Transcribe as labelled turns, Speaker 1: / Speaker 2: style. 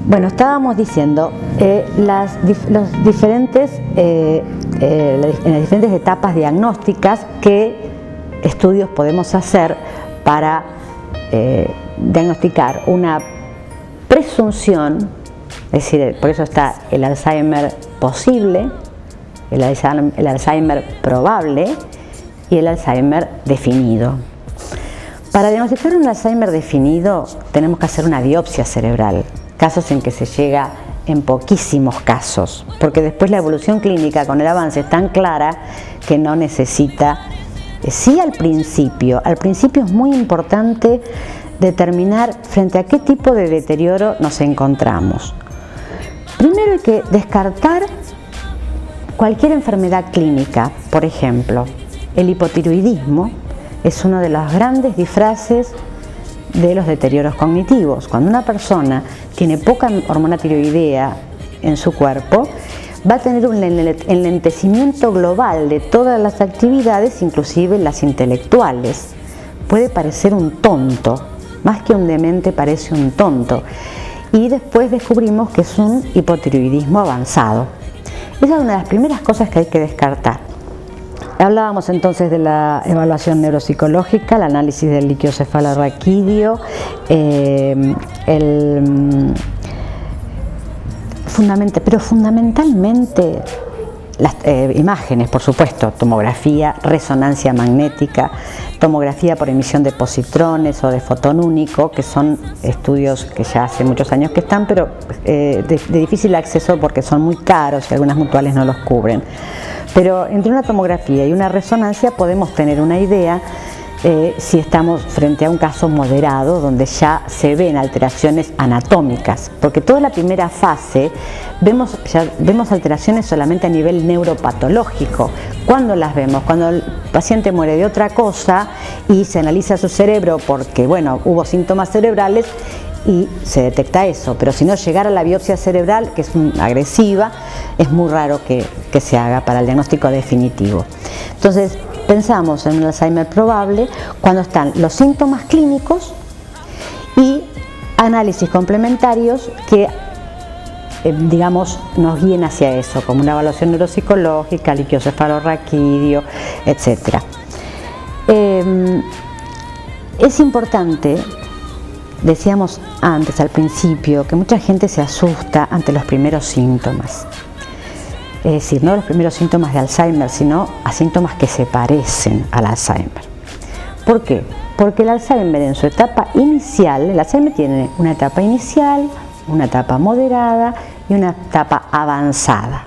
Speaker 1: Bueno, estábamos diciendo en las diferentes etapas diagnósticas qué estudios podemos hacer para diagnosticar una presunción, es decir, por eso está el Alzheimer posible, el Alzheimer probable y el Alzheimer definido. Para diagnosticar un Alzheimer definido tenemos que hacer una biopsia cerebral, casos en que se llega en poquísimos casos, porque después la evolución clínica con el avance es tan clara que no necesita, sí al principio es muy importante determinar frente a qué tipo de deterioro nos encontramos. Primero hay que descartar cualquier enfermedad clínica, por ejemplo, el hipotiroidismo es uno de los grandes disfraces de los deterioros cognitivos. Cuando una persona tiene poca hormona tiroidea en su cuerpo, va a tener un enlentecimiento global de todas las actividades, inclusive las intelectuales. Puede parecer un tonto, más que un demente parece un tonto. Y después descubrimos que es un hipotiroidismo avanzado. Esa es una de las primeras cosas que hay que descartar. Hablábamos entonces de la evaluación neuropsicológica, el análisis del líquido cefalorraquídeo, pero fundamentalmente las imágenes, por supuesto, tomografía, resonancia magnética, tomografía por emisión de positrones o de fotón único, que son estudios que ya hace muchos años que están, pero de difícil acceso porque son muy caros y algunas mutuales no los cubren. Pero entre una tomografía y una resonancia podemos tener una idea si estamos frente a un caso moderado donde ya se ven alteraciones anatómicas, porque toda la primera fase vemos alteraciones solamente a nivel neuropatológico. ¿Cuándo las vemos? Cuando el paciente muere de otra cosa y se analiza su cerebro porque, bueno, hubo síntomas cerebrales y se detecta eso, pero si no, llegar a la biopsia cerebral, que es agresiva, es muy raro que se haga para el diagnóstico definitivo. Entonces, pensamos en un Alzheimer probable cuando están los síntomas clínicos y análisis complementarios que, digamos, nos guíen hacia eso, como una evaluación neuropsicológica, líquido cefalorraquídeo, etc. Es importante, decíamos antes, al principio, que mucha gente se asusta ante los primeros síntomas. Es decir, no los primeros síntomas de Alzheimer, sino a síntomas que se parecen al Alzheimer. ¿Por qué? Porque el Alzheimer en su etapa inicial, el Alzheimer tiene una etapa inicial, una etapa moderada y una etapa avanzada.